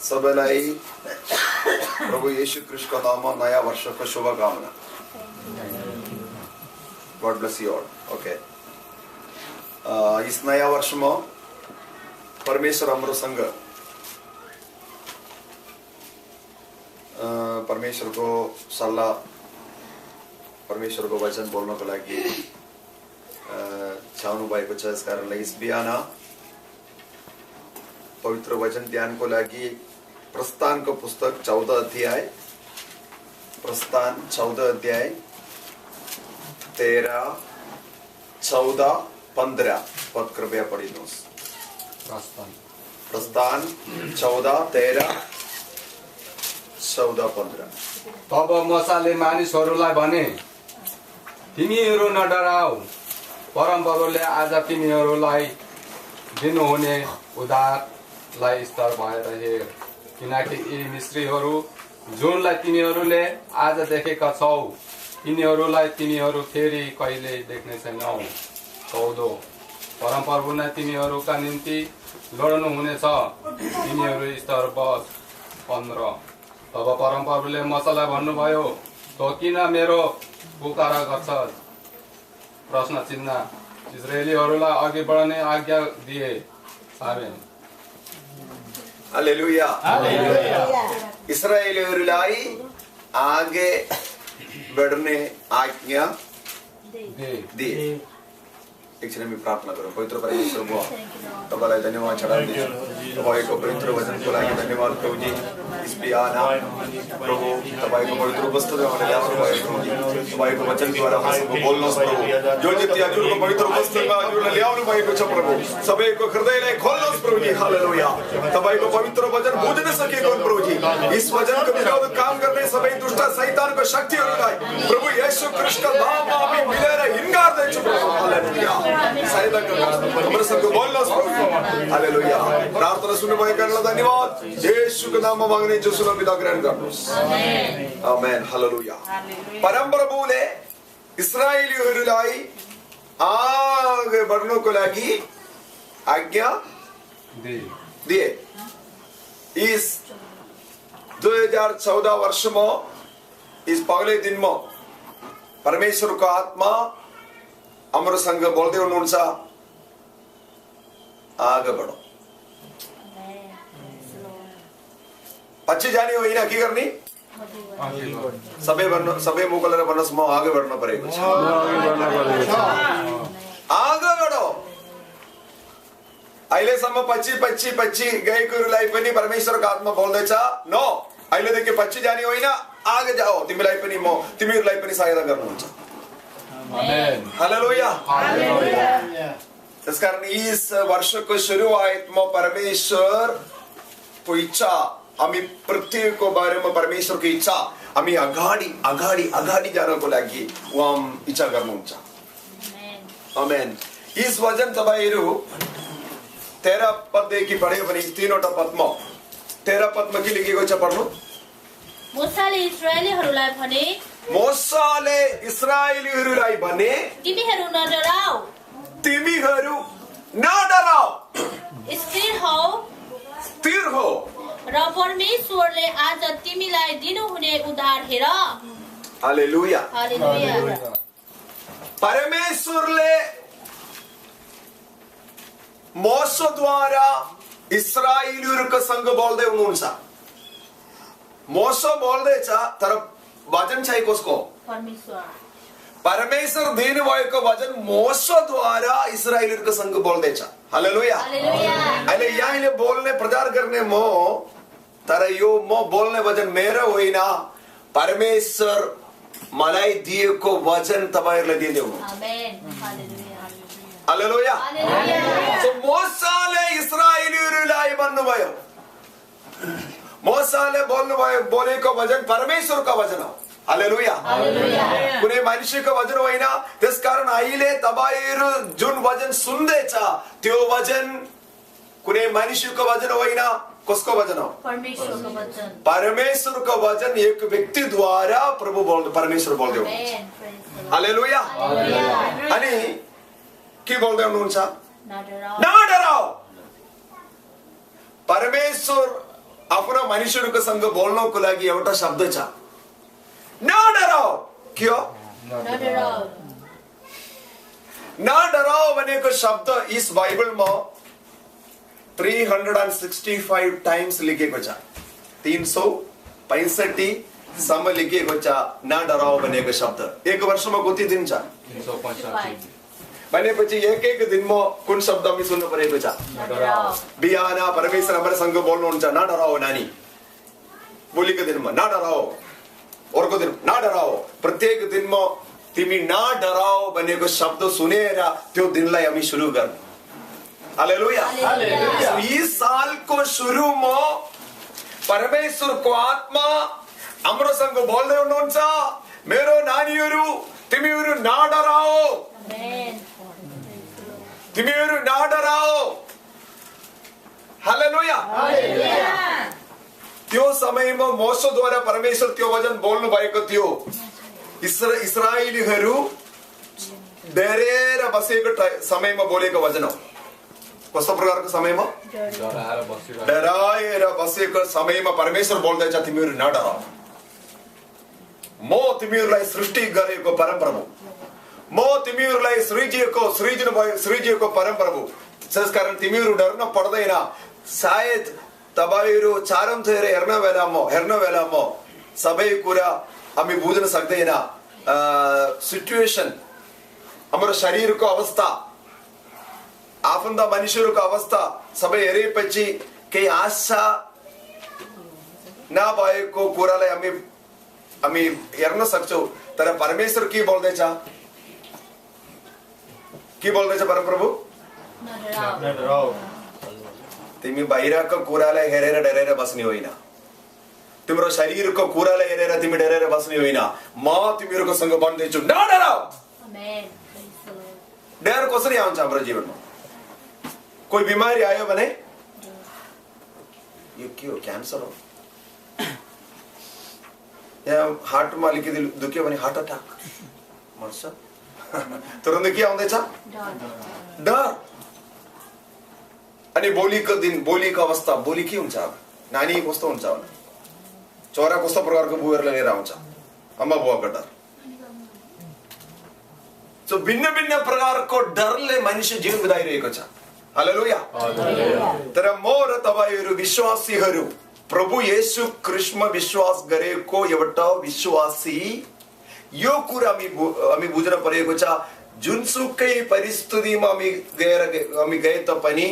सबैलाई प्रभु येशू ख्रिस्टको नाममा नयाँ वर्षको शुभकामना। God bless you all. Okay. इस नया वर्ष में परमेश्वर हाम्रो संग परमेश्वर को सल्लाह, परमेश्वर को वचन बोल्नको लागि छाउनु भएको छ। यस कारणले इस बिहान पवित्र वचन ध्यान को लागि प्रस्थान को पुस्तक 14 अध्याय 13, 14, 15 पद कृपया पढिनुहोस्। प्रस्थान 14, 13, 14, 15। तब मूसाले मानिसहरूलाई भने, तिमीहरू न डराऊ, परमप्रभुले आज तिमीहरूलाई दिनुहुने उद्धारलाई स्तर भएर हेर, किनकि यी मिस्रीहरू जुनलाई तिमीहरूले आज देखेका छौ, तिनीहरूलाई तिमीहरू फेरि कहिले देख्ने छैनौ। 14 परमप्रभु नै तिमीहरूका निम्ति लड्नु हुनेछ, तिमीहरू स्तर बस। 15 तब परमप्रभुले मूसालाई भन्नुभयो, तँ किन मेरो पुकारा गर्छस्? प्रश्न चिन्ह। इस्राएलीहरूलाई अघि बढ्ने आज्ञा दिए। आमेन। हालेलुया। इस्राएलीहरूलाई आगे बढ़ने आज्ञा दिए। एकछिन हामी प्रार्थना गरौँ। पवित्र परमेश्वर बुवा, तपाईलाई धन्यवाद चढाउँदैछु, तपाईको पवित्र वचनको लागि धन्यवाद प्रभुजी। इस बिहान प्रभु तपाईको पवित्र उपस्थितिमा हामीले ल्याउनु भयो प्रभुजी। तपाईको वचनद्वारा हामीसँग बोल्नुहोस् प्रभु। जो जति हजुरको पवित्र उपस्थितिमा हजुरले ल्याउनु भएको छ प्रभु, सबैको हृदयलाई खोल्नुहोस् प्रभुजी। हालेलुया। तपाईको पवित्र वचन बुझ्न सकेको प्रभुजी, इस वचनको विरोध काम गर्ने सबै दुष्ट शैतानको शक्तिहरूलाई प्रभु येशू ख्रिस्टको नाममा हामी मिलेर हिँड्दैछौँ प्रभु। हालेलुया। सहायता गर्नुहोस्, हाम्रो सबको बोल्नुहोस् प्रभु। हालेलुया। प्रार्थना सुन्नुभएको कारणले धन्यवाद। येशूको नाममा माग्ने जोसुको बिदा ग्रहण गर्नुहोस्। आमेन। हालेलुया। परमप्रभुले इस्राएलीहरूलाई आगे बढ्नको लागि आज्ञा दिए। इस 2014 वर्ष में इस पगले दिन में परमेश्वर को आत्मा हाम्रो संग बोल्दै हुनुहुन्छ, आगे बढ़ो। पछि जाने होइन, के गर्ने? सबै मुखलेर भन्नुहोस्, म आगे बढ्न परेको छ। आगे बढो। अहिलेसम्म पछि गएकोहरूलाई पनि परमेश्वरको आत्मा बोल्दैछ, नो अहिलेदेखि पछि जाने होइन, आगे जाओ। तिमीलाई पनि म तिमीहरूलाई पनि सहायता गर्नुहुन्छ। आमेन। हालेलुया। त्यस कारण इस वर्षको सुरुवातमा परमेश्वरको इच्छा, हामी प्रत्येकको बारेमा परमेश्वरको इच्छा, हामी अगाडि जानको लागि उहाँ इच्छा गर्नुहुन्छ। आमेन। इस वचन तपाईहरु 13 पददेखि पढ्यो भने 3वटा पदमा 13 पदमा के लेखेको छ पढ्नु। मूसाले इस्राएलीहरूलाई भने, तिमीहरू न डराऊ, स्थिर हो र परमेश्वरले आज तिमीलाई दिनुहुने उद्धार हेर। हालेलुया। हालेलुया। परमेश्वरले मोशद्वारा इस्राएलीहरूको सँग बोल्दै हुनुहुन्छ। मोशो बोल्दैछ, तर वचन चाहिँ कसको? परमेश्वर दिनुभएको वचन मोशद्वारा इस्राएलीहरूको सँग बोल्दैछ। हालेलुया। अहिले यहाँले बोल्ने प्रचार गर्ने म, तर यो म बोल्ने वचन मेरो होइन, परमेश्वर मलाई दिएको वचन तपाईहरुलाई दिँदै हुनुहुन्छ। हालेलुया। सो मोसाले इस्राएलीहरूलाई भन्नुभयो, मोसाले बोलेको वचन परमेश्वरको वचन हो। हालेलुया। कुनै मानिसको वचन होइन। त्यसकारण अहिले तपाईहरु जुन वचन सुन्दैछ त्यो वचन कुनै मानिसको वचन होइन। कसको वचन हो? परमेश्वरको वचन। परमेश्वरको वचन एक व्यक्तिद्वारा प्रभु परमेश्वर बोल्दै हुनुहुन्छ। हालेलुया। अनि के बोल्दै हुनुहुन्छ? न डराऊ। परमेश्वर अपना मनुष्य को संग बोलने को लगी एवटा शब्द चा ना डराओ क्यों न डराओ ना डराओ बने को शब्द इस बाइबल में 365 टाइम्स लिखे को चा 365 समय लिखे को चा ना डराओ बने को शब्द एक वर्ष में कितने दिन चा 365 बने पची एक दिन में कौन शब्द हमें सुनने पड़े को चा न डराओ बियाना परमेश्वर हमारे संग बोलने उनचा ना डराओ नानी बोली के दिन में ना डराओ और को दिन ना डराओ प्रत्येक दिन में तिमी ना डराओ बने को शब्द सुने रहा त्यो दिन लाई हमें शुरू कर हालेलुया इस साल को शुरू में परमेश्वर को आत्मा अमरो संग बोल रहे उन्होंने मेरो नानियोरु तिमीहरू ना डराओ आमेन तिमीहरू ना डराओ हालेलुया त्यो समय में मोशे द्वारा परमेश्वर त्यो वचन बोल्नु भएको थियो इस्राएलीहरू डरेर बसेको समयमा बोलेको वचन हो कस्तो प्रकारको समयमा डराएर बसेको समयमा परमेश्वर बोल्दैछ तिमीहरू नडराऊ म तिमीहरूलाई सृष्टि गरेको परमप्रभु म तिमीहरूलाई सृजिएको परमप्रभु त्यसकारण तिमीहरू डर्न पर्दैन सायद तपाईहरु चारमतिर हेर्न बेलामा सबै कुरा हामी बुझ्न सक्दैन सिचुएसन हाम्रो शरीरको अवस्था आफन्त मनुष्यहरूको अवस्था सबै हेरेपछि केही आशा नभएको कुरालाई हामी हेर्न सक्छौं तर परमेश्वर के बोल्दैछ परमप्रभु नडराओ तिमी बाहिरको कुरालाई हेरेर डरेर बस्ने होइन तिम्रो शरीरको कुरालाई हेरेर तिमी डरेर बस्ने होइन म तिमीहरूको सँग भन्दैछु नडराऊ आमेन डर कसरी आउँछ हाम्रो जीवनमा कोही बिमारी आयो भने यो के हो क्यान्सर हो या हार्टमा अलिकति दुख्यो भने हार्ट अट्याक मर्छ तुरन्त के आउँदैछ डर अनि भोलिको अवस्था भोलि के हुन्छ अब नानी कस्तो हुन्छ होला छोरा कस्तो प्रकारको बुवाहरुले लिएर आउँछ अम्मा बुवाको डर सो भिन्न भिन्न प्रकारको डरले मानिस जीवन बिताइरहेको छ हालेलुया तर म र तपाईहरु विश्वासीहरु प्रभु येशू ख्रीष्टमा विश्वास गरेको एउटा विश्वासी यो कुरा हामी बुझ्न परेको छ जुनसुकै परिस्थितिमा हामी गए तापनि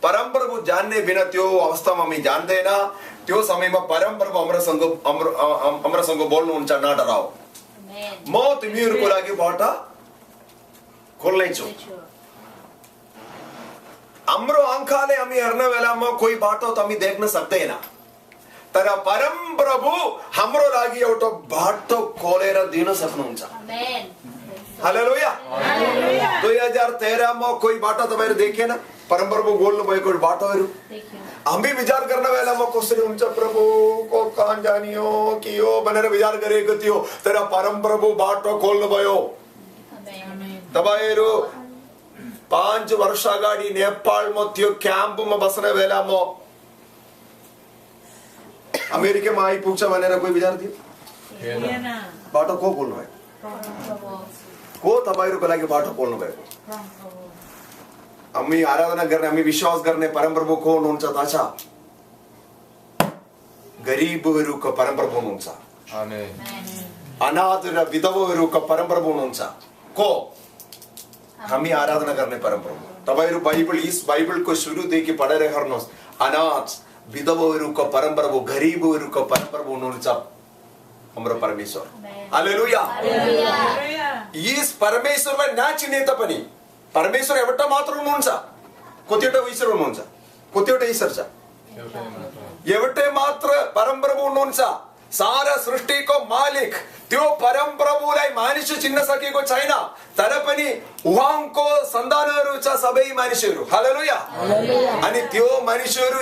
परमप्रभु जान्ने बिना त्यो अवस्थामा हामी जान्दैन त्यो समयमा परमप्रभु हाम्रोसँग बोल्नुहुन्छ नडराऊ म तिमीहरूको लागि बाटो खोल्ने छु हाम्रो आँखाले हामी हेर्न बेलामा कोही बाटो त हामी देख्न सक्दैन तर परमप्रभु हाम्रो लागि एउटा बाटो खोलेर दिन सक्नुहुन्छ हालेलुया 2013 मा कोही बाटो तपाईहरु देखेन परमप्रभु बोल्नु भएको बाटोहरु हामी विचार गर्न बेलामा कसरी हुन्छ प्रभु को कहाँ जाने हो के हो भनेर विचार गरेको थियो तर परमप्रभु बाटो खोल्नु भयो तपाईहरु 5 वर्ष अगाडि नेपालमा त्यो क्याम्पमा बस्ने बेलामा अमेरिकामा आइपुग्छ भनेर कोही विचार थियो बाटो को खोल्नु भयो को तपाईहरुको लागि बाटो खोल्नु भएको हामी आराधना गर्ने हामी विश्वास गर्ने परमप्रभु को हुनुहुन्छ थाहा छ गरिबहरुको परमप्रभु हुनुहुन्छ आमेन अनाथ र विधवाहरुको परमप्रभु हुनुहुन्छ को हामी आराधना गर्ने परमप्रभु तपाईहरु बाइबलको सुरुदेखि पढेर हेर्नुहोस् अनाथ विधवाहरुको परमप्रभु गरिबहरुको परमप्रभु हुनुहुन्छ हाम्रो परमेश्वर हालेलुया यस परमेश्वरलाई नचिने पनि परमेश्वर एउटा मात्र हुनुहुन्छ कतिवटा ईश्वर हुनुहुन्छ कतिवटा ईश्वर छ एउटै मात्र परमप्रभु हुनुहुन्छ सारा सृष्टिको मालिक त्यो परमप्रभुलाई मानिस चिन्न सकेको छैन तर पनि उहाँको सन्तानहरु छ सबै मानिसहरु हालेलुया अनि त्यो मानिसहरु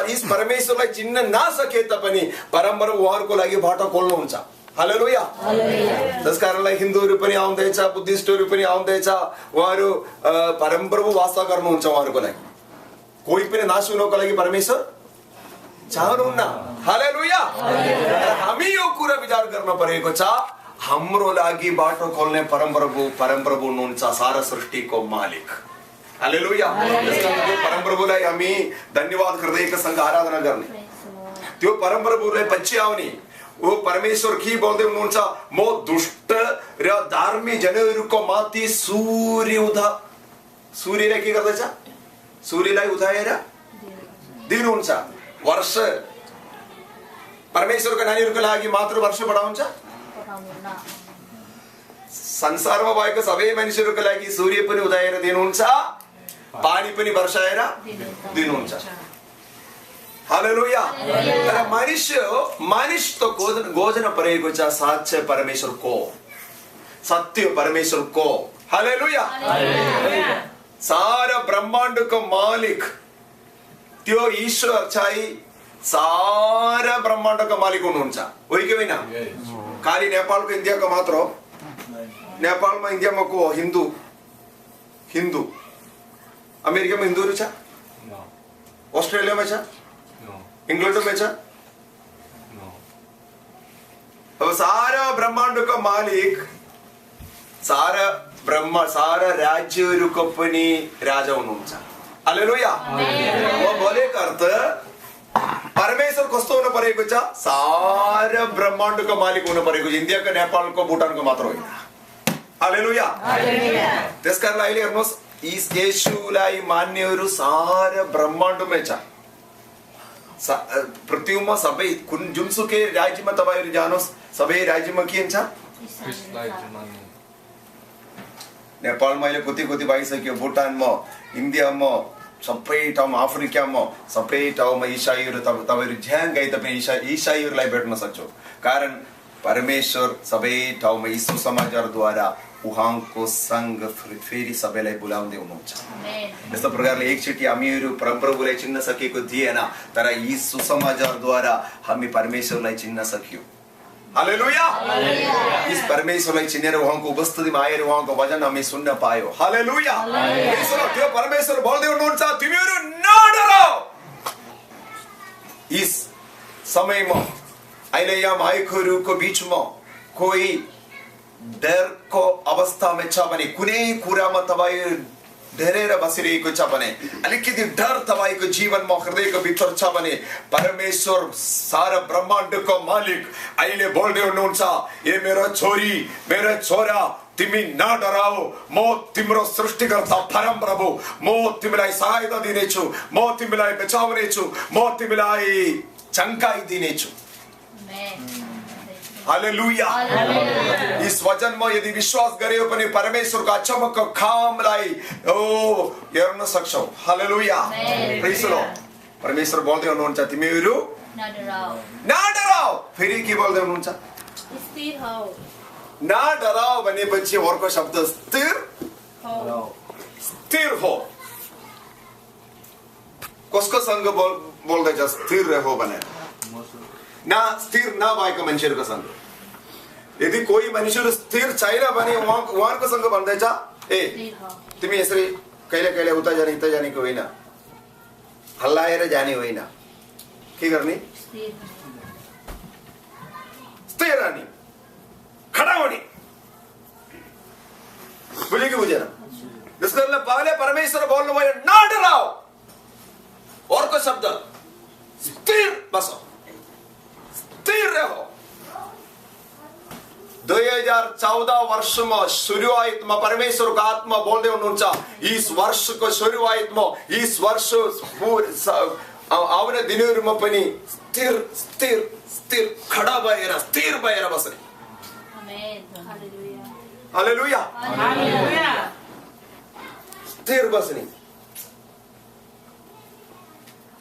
यस परमेश्वरलाई चिन्न नसके तापनि परमप्रभु उहाँहरुको लागि बाटो खोल्नुहुन्छ हालेलुया त्यसकारणलाई हिन्दूहरु पनि आउँदैछ बुद्धिस्टहरु पनि आउँदैछ उहाँहरु परमप्रभु वास्ता गर्नुहुन्छ उहाँहरुको लागि कोही पनि नाश हुनको लागि परमेश्वर चाहनुहुन्न हालेलुया हामी यो कुरा विचार गर्न परेको छ हाम्रो लागि बाटो खोल्ने परमप्रभु हुनुहुन्छ सारा सृष्टिको मालिक हालेलुया त्यसकारण परमप्रभुलाई हामी धन्यवाद गर्दै एकसँग आराधना गर्ने त्यो परमप्रभुलाई पछ्याउने ओ परमेश्वर के बोल्दै हुनुहुन्छ म दुष्ट र धार्मिक जनहरूको माथि सूर्यले के गर्दैछ सूर्यलाई उठाएर दिनुहुन्छ वर्ष परमेश्वरको नानीहरूको लागि मात्र वर्ष बढाउँछ संसारमा भएको सबै मानिसहरूको लागि सूर्य पनि उदाएर दिनुहुन्छ पानी पनि वर्षाएर दिनुहुन्छ हालेलुया तर मानिस तो गोजना परेको छ साँच्चै परमेश्वरको सत्य परमेश्वरको हालेलुया सारा ब्रह्माण्डको मालिक त्यो ईश्वर चाहिँ सारा ब्रह्माण्डको मालिक हुनुहुन्छ हो कि होइन खाली नेपालको इन्डियाको मात्र हो नेपालमा इन्डियामा को हिन्दू अमेरिकामा हिन्दूहरू छ अस्ट्रेलियामा छ इंग्लैंड में छ अब सारा ब्रह्माण्डको मालिक सारा राज्यहरूको पनि राजा हुनुहुन्छ हालेलुया म बोलेको अर्थ परमेश्वर कस्तो हुनु परेको छ सारा ब्रह्माण्डको मालिक हुनु परेको छ इन्डियाको नेपालको भुटानको मात्र होइन हालेलुया त्यसकारण अहिले हेर्नुहोस् येशूलाई मान्नेहरू सारा ब्रह्माण्डमै छ पृथ्वीमा सबै जुनसुकै राज्यमा तपाईहरु जानुहोस् सबै राज्यमा के हुन्छ नेपालमा अहिले कति भइसक्यो भुटानमा इन्डियामा सबै ठाउँमा अफ्रिकामा सबै ठाउँमा इसाईहरू तपाईहरु ज्यान गए तपाईँ इसाईहरूलाई भेट्न सक्छौ कारण परमेश्वर सबै ठाउँमा यीशु समाचारद्वारा उहाँको संग फेरि सबैलाई बोलाउँदै हुनुहुन्छ यस्तो प्रकारले एकचोटि हामीहरू परमप्रभुलाई चिन्न सकेको थिएन तर यी सुसमाचारद्वारा हामी परमेश्वरलाई चिन्न सक्यौं हालेलुया इस परमेश्वरलाई चिनेर उहाँको उपस्थितिमा आएर उहाँको वचन हामी सुन्न पायौं हालेलुया त्यो परमेश्वर बोल्दै हुनुहुन्छ तिमीहरू नडराऊ इस समयमा अहिले यहाँ माइकहरूको बीचमा कोही डरको अवस्थामा छ भने कुनै कुरामा तपाईँ डरेर बसिरहेको छ भने अलिकति डर तपाईको जीवनमा हृदयको भित्र छ भने परमेश्वर सारा ब्रह्माण्डको मालिक अहिले बोल्दै हुनुहुन्छ ए मेरो छोरी मेरो छोरा तिमी नडराऊ म तिम्रो सृष्टिकर्ता परमप्रभु म तिमीलाई सहायता दिनेछु म तिमीलाई बचाउनेछु म तिमीलाई चङ्काइ दिनेछु हालेलुया इस वचनमा यदि विश्वास गर्यो भने परमेश्वरको अचम्मको कामलाई हेर्न सक्छौ हालेलुया प्रेज द लर्ड परमेश्वर बोल्दै हुनुहुन्छ तिमीहरू नडराऊ फेरि के बोल्दै हुनुहुन्छ स्थिर हौ नडराऊ भनेपछि अर्को शब्द स्थिर हो कसको सँग बोल्दैछ स्थिर रहो भनेर ना स्थिर नभएको मान्छेहरूको सँग यदि कोही मानिसहरू स्थिर छैन भने उहाँको सँग भन्दैछ ए तिमी यसरी कहिले कहिले उता जाने उता जानेको होइन हल्लाएर जाने होइन के गर्ने स्थिर रहने खडा होने बुझ्यो कि बुझेन त्यसकारणले पहिले परमेश्वर बोल्नुभयो नडराऊ अर्को शब्द स्थिर बसो स्थिर रहो 2014 वर्षमा सुरुवातमा परमेश्वरको आत्मा बोल्दै हुनुहुन्छ यस वर्षको सुरुवातमा यस वर्ष आउने दिनहरुमा पनि स्थिर स्थिर स्थिर खडा भएर स्थिर भएर बस्ने आमेन हालेलुया हालेलुया हालेलुया स्थिर बस्ने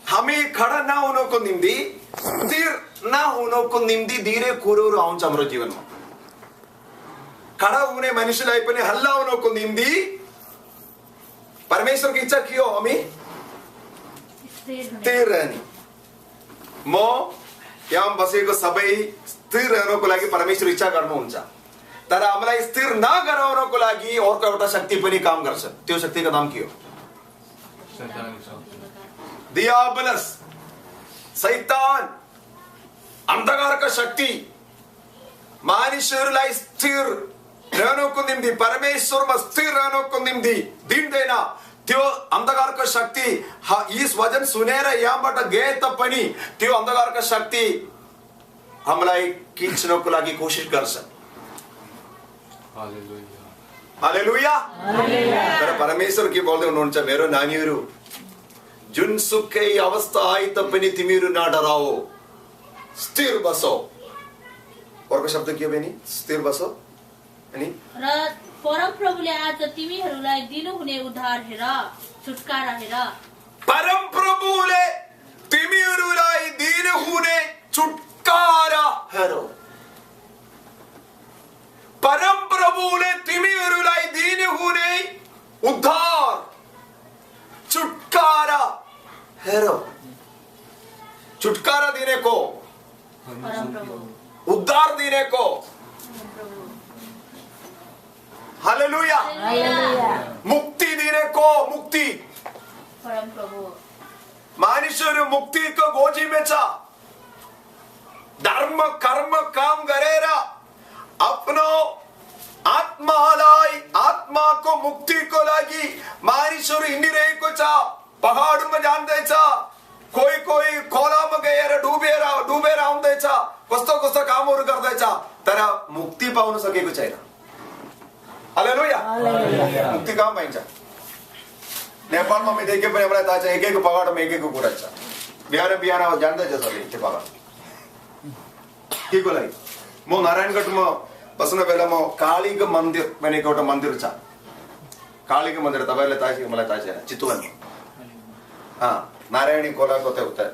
हामी खडा नहुनको निम्ति स्थिर नहुनको निम्ति धेरै कुरोहरू आउँछ हाम्रो जीवनमा खडा हुने मानिसलाई पनि हल्लाउनको निम्ति परमेश्वरको इच्छा के हो हामी स्थिर रहने म यहाँ बसेको सबै स्थिर रहनको लागि परमेश्वर इच्छा गर्नुहुन्छ तर हामीलाई स्थिर नगराउनको लागि अर्को एउटा शक्ति पनि काम गर्छ त्यो शक्तिको नाम के हो दियाबलस सैतान अंधकारको शक्ति मानिसहरूलाई स्थिर रहनको निम्ति परमेश्वरमा स्थिर रहनको निम्ति दिँदैन। त्यो अंधकारको शक्ति यस वचन सुनेर यहाँबाट गए तापनि त्यो अंधकारको शक्ति हामीलाई खिच्नको लागि कोसिस गर्छ। हालेलुया। तर परमेश्वर के बोल्दै हुनुहुन्छ, मेरो नानीहरू जुनसुकै अवस्था आए तापनि तिमीहरू नडराओ, स्थिर बसो। अर्को शब्द के बनी? स्थिर बसो। अनि र परम प्रभुले आज तिमीहरूलाई दिनुहुने उद्धार हेर, छुटकारा हेर। परम प्रभुले तिमीहरूलाई दिनुहुने छुटकारा हेर। परम प्रभुले तिमीहरूलाई दिनुहुने उद्धार छुटकारा हेर। छुटकारा दिने को, परम प्रभु। उद्धार दिने को। हालेलुया। मुक्ति दिने को, मुक्ति। परम प्रभु। मानिसहरू मुक्तिको खोजीमा छ। धर्म कर्म काम गरेर आफ्नो आत्मालाई, आत्माको मुक्तिको लागि मानिसहरू हिँडिरहेको छ। पहाडमा जाँदैछ, कोही कोही खोलामा गएर डुबेर आउँदैछ, कस्तो कस्तो कामहरू गर्दैछ, तर मुक्ति पाउन सकेको छैन। हालेलुया। मुक्ति कहाँ पाइन्छ? नेपालमा म देखे पनि मलाई थाहा छ, एक एक पहाडमा एक एक कुरा छ। बिहान बिहान जान्दैछ सबैले त्यो पहाड के को लागि। म नारायणगढमा बस्ने बेलामा कालीको मन्दिर भनेको एउटा मन्दिर छ। कालीको मन्दिर तपाईहरुलाई थाहा छ, मलाई थाहा छैन। चितवनमा नारायणी खोलाको उता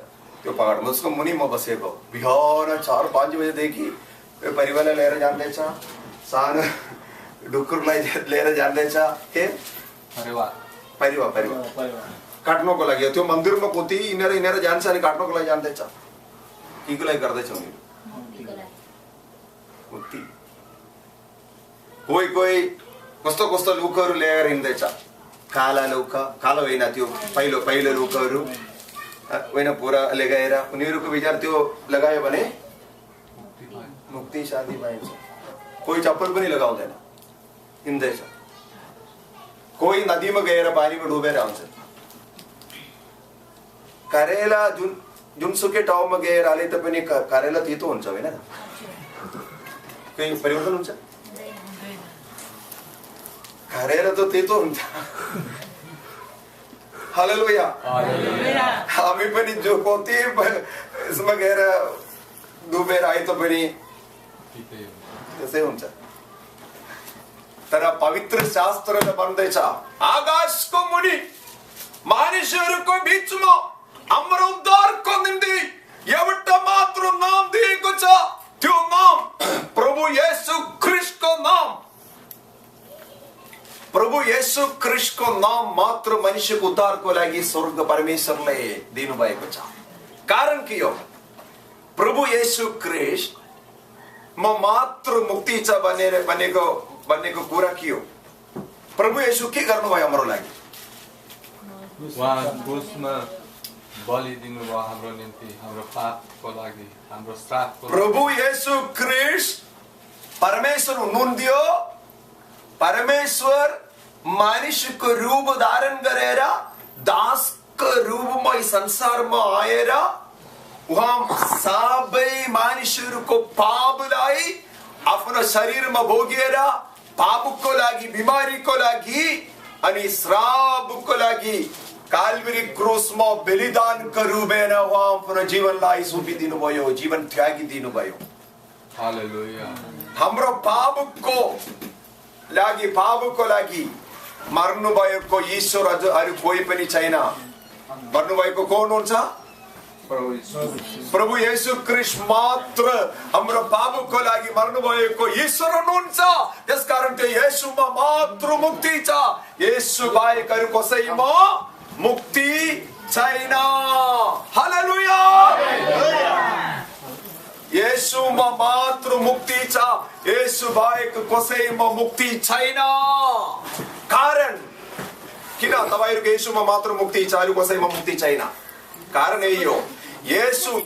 त्यो पहाडमा उसको मुनि म बसेको। बिहान 4-5 बजेदेखि परिवारलाई लिएर जाँदैछ, सानो डुकुरलाई लिएर जाँदैछ। के परिवार काट्नको लागि त्यो मन्दिरमा कति हिँडेर जान्छ अनि काट्नको लागि जाँदैछ। के लागि गर्दैछ उनीहरू? मुक्ति। कोही कोही कस्तो कस्तो लुकहरू लिएर हिँड्दैछ। काला लुक, कालो होइन, त्यो पहिलो लुकहरू होइन, पुरा लगाएर उनीहरूको विचार त्यो लगायो भने मुक्ति शान्ति पाइन्छ। कोही चप्पल पनि लगाउँदैन, हिँड्दैछ। कोही नदीमा गएर पानीमा डुबेर आउँछ। करेला जुनसुकै ठाउँमा गएर हाले तापनि करेला तितो हुन्छ होइन? केही परिवर्तन हुन्छ? करेला त तितो हुन्छ। हालेलुया। हामी पनि जो कति यसमा गएर डुबेर आए तापनि त्यसै हुन्छ। तर पवित्र शास्त्रले भन्दैछ, आकाशको मुनि मानिसहरूको बीचमा हाम्रो उद्धारको निम्ति एउटा मात्र नाम दिएको छ। त्यो नाम प्रभु येशू ख्रीष्टको नाम। प्रभु येशू ख्रीष्टको नाम मात्र मनुष्यको उद्धारको लागि स्वर्ग परमेश्वरले दिनुभएको छ। कारण के हो? प्रभु येशू ख्रीष्ट म मात्र मुक्ति छ भनेको कुरा के हो? प्रभु येशू के गर्नुभयो हाम्रो लागि? उहाँ क्रुसमा बलि दिनुभयो हाम्रो निम्ति, हाम्रो पापको लागि, हाम्रो श्रापको। प्रभु येशू ख्रीष्ट परमेश्वर हुनुहुन्थ्यो। परमेश्वर मानिसको रूप धारण गरेर दासको रूपमा संसारमा आएर उहाँ सबै मानिसहरूको पापलाई आफ्नो शरीरमा भोगेर पापको लागि, बिमारीको लागि अनि श्रापको लागि काल्भरी क्रुसमा बलिदानको रूपमा उहाँ आफ्नो जीवनलाई सुम्पिदिनु भयो, जीवन त्यागिदिनु भयो। हालेलुया। हाम्रो पापको लागि मर्नु भएको ईश्वर अरु कोही पनि छैन। मर्नु भएको को हुनुहुन्छ? प्रभु येशू ख्रीष्ट मात्र हाम्रो पापको लागि मर्नु भएको ईश्वर हुनुहुन्छ। त्यसकारण त्यो येशूमा मात्र मुक्ति छ। येशू बाहेक अरु कसैमा मुक्ति छैन। हालेलुया। येशूमा मात्र मुक्ति छ। येशू बाहेक कसैमा मुक्ति छैन। कारण किन तपाईहरुको येशूमा मात्र मुक्ति छ, अरु कसैमा मुक्ति छैन? कारण यही हो, येशू